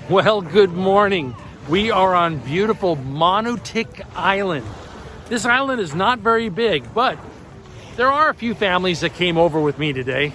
Well, good morning. We are on beautiful Mamutik Island. This island is not very big, but there are a few families that came over with me today.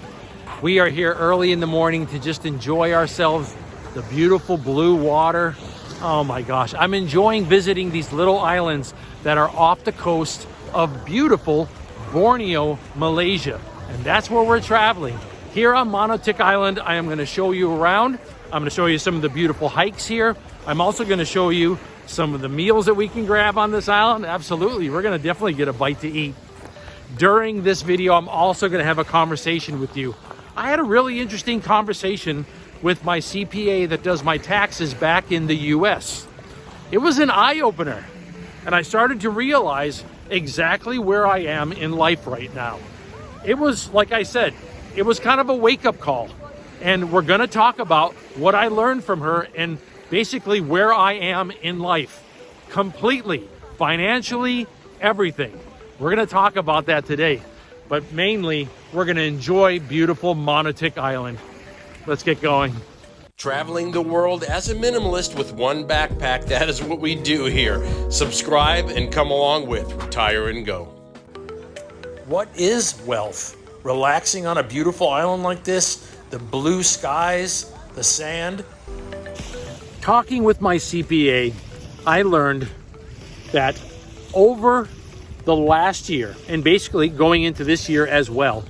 We are here early in the morning to just enjoy ourselves, the beautiful blue water. Oh my gosh, I'm enjoying visiting these little islands that are off the coast of beautiful Borneo, Malaysia. And that's where we're traveling. Here on Mamutik Island, I am going to show you around. I'm going to show you some of the beautiful hikes here. I'm also going to show you some of the meals that we can grab on this island. Absolutely, we're going to definitely get a bite to eat. During this video, I'm also going to have a conversation with you. I had a really interesting conversation with my CPA that does my taxes back in the US. It was an eye-opener, and I started to realize exactly where I am in life right now. It was, like I said, it was kind of a wake-up call. And we're going to talk about what I learned from her and basically where I am in life. Completely, financially, everything. We're going to talk about that today. But mainly, we're going to enjoy beautiful Mamutik Island. Let's get going. Traveling the world as a minimalist with one backpack, that is what we do here. Subscribe and come along with Retire and Go. What is wealth? Relaxing on a beautiful island like this? The blue skies, the sand. Talking with my CPA, I learned that over the last year, and basically going into this year as well,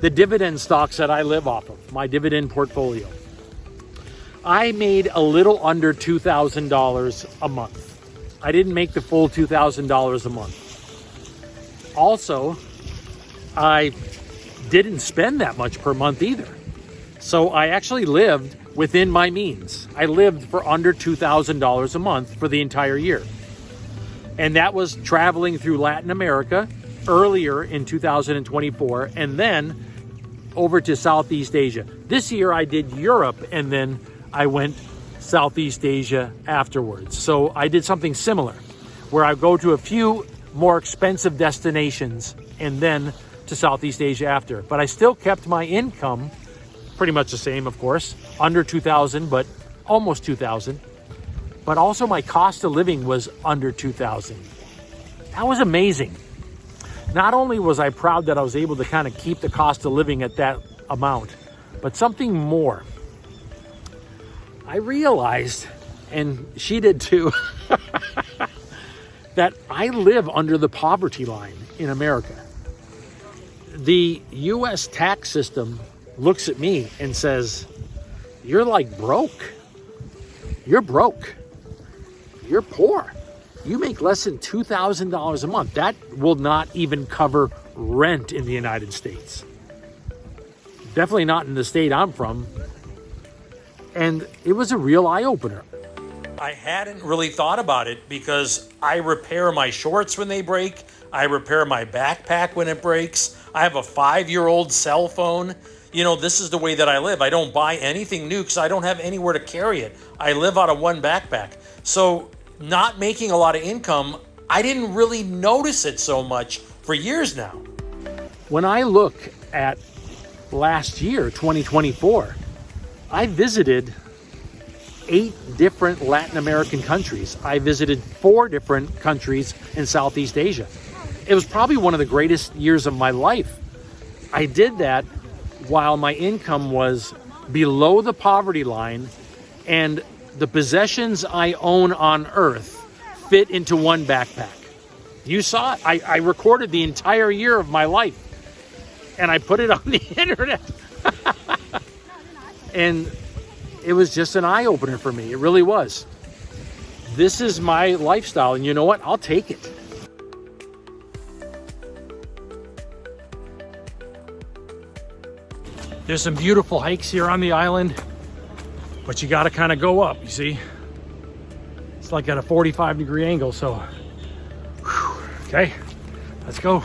the dividend stocks that I live off of, my dividend portfolio, I made a little under $2,000 a month. I didn't make the full $2,000 a month. Also, I didn't spend that much per month either. So I actually lived within my means. I lived for under $2,000 a month for the entire year. And that was traveling through Latin America earlier in 2024 and then over to Southeast Asia. This year I did Europe and then I went Southeast Asia afterwards. So I did something similar where I go to a few more expensive destinations and then to Southeast Asia after. But I still kept my income pretty much the same, of course, under 2,000, but almost 2,000. But also my cost of living was under 2,000. That was amazing. Not only was I proud that I was able to kind of keep the cost of living at that amount, but something more. I realized, and she did too, that I live under the poverty line in America. The US tax system looks at me and says, you're like broke. You're broke. You're poor. You make less than $2,000 a month. That will not even cover rent in the United States. Definitely not in the state I'm from. And it was a real eye-opener. I hadn't really thought about it because I repair my shorts when they break. I repair my backpack when it breaks. I have a 5-year-old cell phone. You know, this is the way that I live. I don't buy anything new because I don't have anywhere to carry it. I live out of one backpack. So not making a lot of income, I didn't really notice it so much for years now. When I look at last year, 2024, I visited 8 different Latin American countries. I visited 4 different countries in Southeast Asia. It was probably one of the greatest years of my life. I did that while my income was below the poverty line and the possessions I own on earth fit into one backpack. You saw it. I recorded the entire year of my life and I put it on the internet. And it was just an eye-opener for me. It really was. This is my lifestyle, and you know what? I'll take it. There's some beautiful hikes here on the island, but you got to kind of go up, you see? It's like at a 45-degree angle, so, okay, let's go.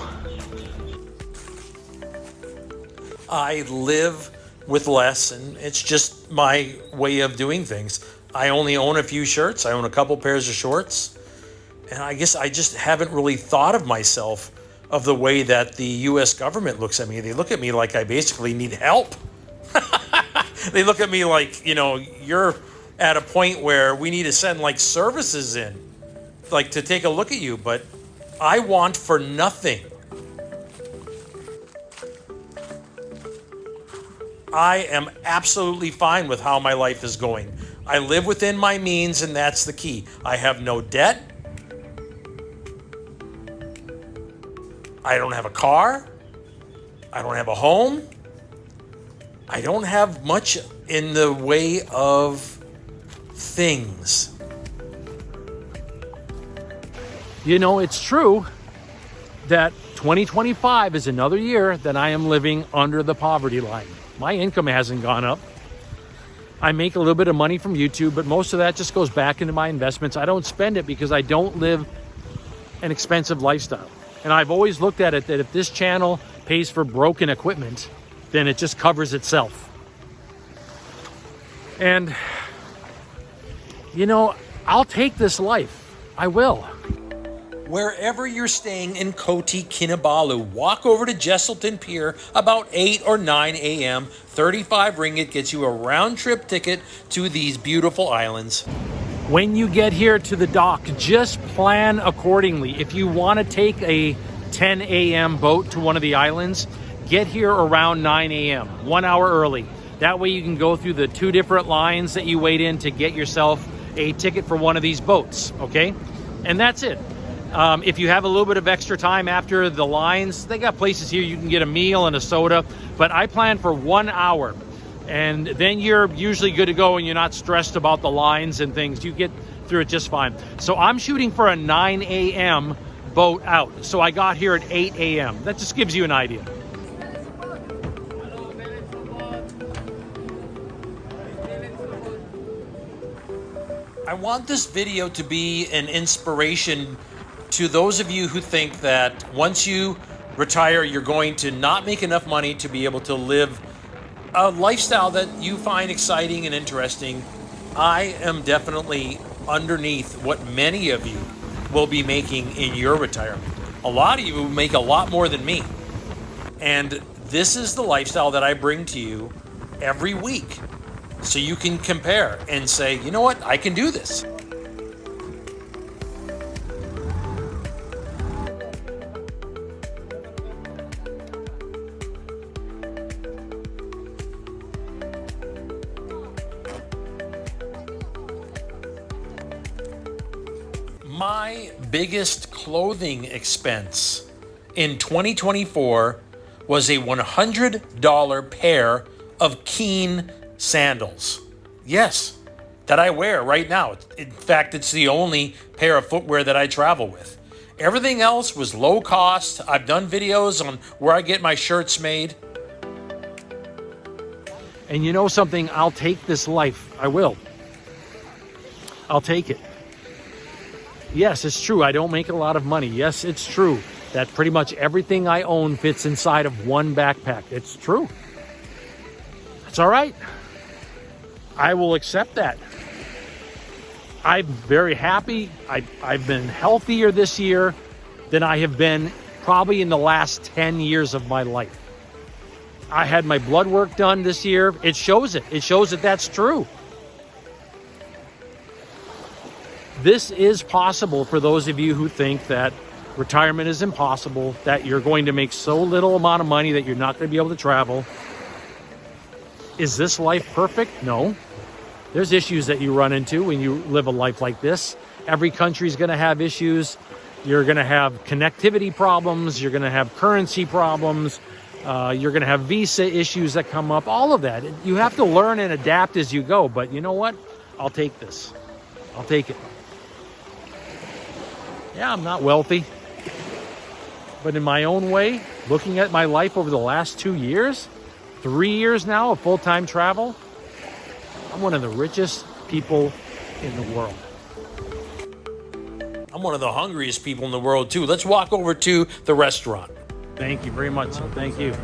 I live with less, and it's just my way of doing things. I only own a few shirts. I own a couple pairs of shorts. And I guess I just haven't really thought of myself of the way that the U.S. government looks at me. They look at me like I basically need help. They look at me like, you know, you're at a point where we need to send like services in, like to take a look at you, but I want for nothing. I am absolutely fine with how my life is going. I live within my means, and that's the key. I have no debt. I don't have a car. I don't have a home. I don't have much in the way of things. You know, it's true that 2025 is another year that I am living under the poverty line. My income hasn't gone up. I make a little bit of money from YouTube, but most of that just goes back into my investments. I don't spend it because I don't live an expensive lifestyle. And I've always looked at it that if this channel pays for broken equipment, then it just covers itself. And, you know, I'll take this life. I will. Wherever you're staying in Koti Kinabalu, walk over to Jesselton Pier about 8 or 9 a.m. 35 ringgit gets you a round-trip ticket to these beautiful islands. When you get here to the dock, just plan accordingly. If you want to take a 10 a.m. boat to one of the islands, get here around 9 a.m., 1 hour early. That way you can go through the 2 different lines that you wait in to get yourself a ticket for one of these boats, okay? And that's it. If you have a little bit of extra time after the lines, they got places here you can get a meal and a soda, but I plan for 1 hour. And then you're usually good to go and you're not stressed about the lines and things. You get through it just fine. So I'm shooting for a 9 a.m. boat out. So I got here at 8 a.m. That just gives you an idea. I want this video to be an inspiration to those of you who think that once you retire, you're going to not make enough money to be able to live a lifestyle that you find exciting and interesting. I am definitely underneath what many of you will be making in your retirement. A lot of you will make a lot more than me. And this is the lifestyle that I bring to you every week. So you can compare and say, you know what, I can do this. My biggest clothing expense in 2024 was a $100 pair of Keen sandals. Yes, that I wear right now. In fact, it's the only pair of footwear that I travel with. Everything else was low cost. I've done videos on where I get my shirts made. And you know something? I'll take this life. I will. I'll take it. Yes, it's true. I don't make a lot of money. Yes, it's true that pretty much everything I own fits inside of one backpack. It's true. That's all right. I will accept that. I'm very happy. I've been healthier this year than I have been probably in the last 10 years of my life. I had my blood work done this year. It shows it. It shows that that's true. This is possible for those of you who think that retirement is impossible, that you're going to make so little amount of money that you're not going to be able to travel. Is this life perfect? No. There's issues that you run into when you live a life like this. Every country is going to have issues. You're going to have connectivity problems. You're going to have currency problems. You're going to have visa issues that come up. All of that. You have to learn and adapt as you go. But you know what? I'll take this. I'll take it. Yeah, I'm not wealthy. But in my own way, looking at my life over the last 2 years, 3 years now of full-time travel, I'm one of the richest people in the world. I'm one of the hungriest people in the world, too. Let's walk over to the restaurant. Thank you very much. Thank you.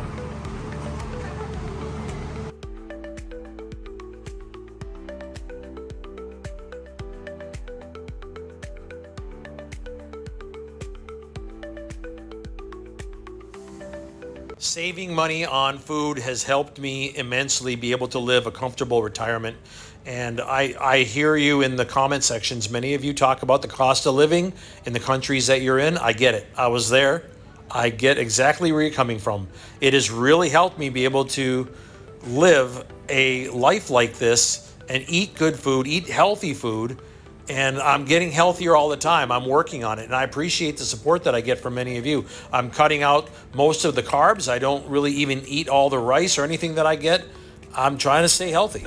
Saving money on food has helped me immensely be able to live a comfortable retirement. And I hear you in the comment sections. Many of you talk about the cost of living in the countries that you're in. I get it. I was there. I get exactly where you're coming from. It has really helped me be able to live a life like this and eat good food, eat healthy food. And I'm getting healthier all the time. I'm working on it. And I appreciate the support that I get from many of you. I'm cutting out most of the carbs. I don't really even eat all the rice or anything that I get. I'm trying to stay healthy.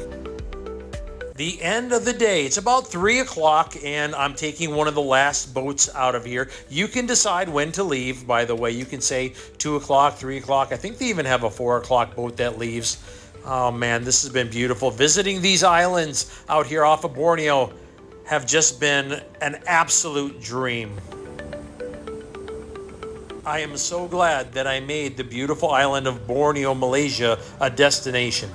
The end of the day, it's about 3 o'clock, and I'm taking one of the last boats out of here. You can decide when to leave, by the way. You can say 2 o'clock, 3 o'clock. I think they even have a 4 o'clock boat that leaves. Oh man, this has been beautiful. Visiting these islands out here off of Borneo have just been an absolute dream. I am so glad that I made the beautiful island of Borneo, Malaysia, a destination.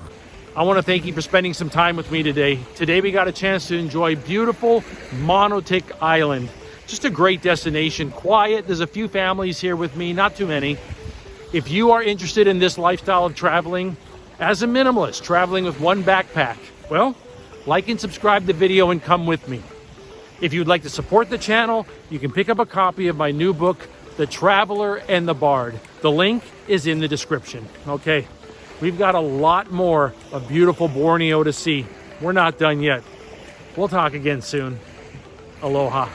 I want to thank you for spending some time with me today. Today we got a chance to enjoy beautiful Mamutik Island. Just a great destination, quiet. There's a few families here with me, not too many. If you are interested in this lifestyle of traveling, as a minimalist, traveling with one backpack, well, like and subscribe the video and come with me. If you'd like to support the channel, you can pick up a copy of my new book, The Traveler and the Bard. The link is in the description, okay? We've got a lot more of beautiful Borneo to see. We're not done yet. We'll talk again soon. Aloha.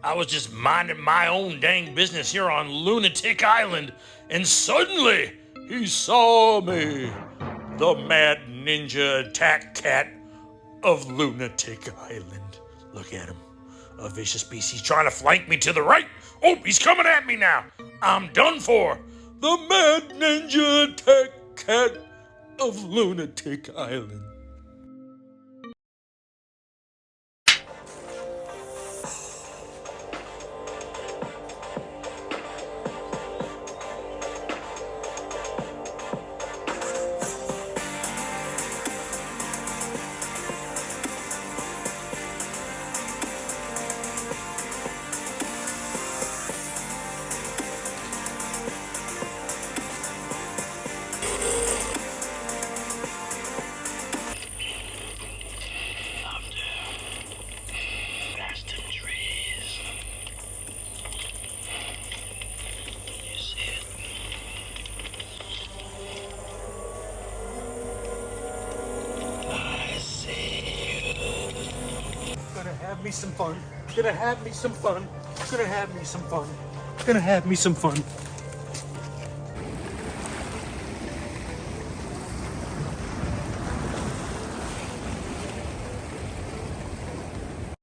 I was just minding my own dang business here on Lunatic Island, and suddenly he saw me. The mad ninja attack cat of Lunatic Island. Look at him. A vicious beast. He's trying to flank me to the right. Oh, he's coming at me now. I'm done for. The mad ninja attack cat of Lunatic Island. Have me some fun. Gonna have me some fun. Gonna have me some fun. Gonna have me some fun.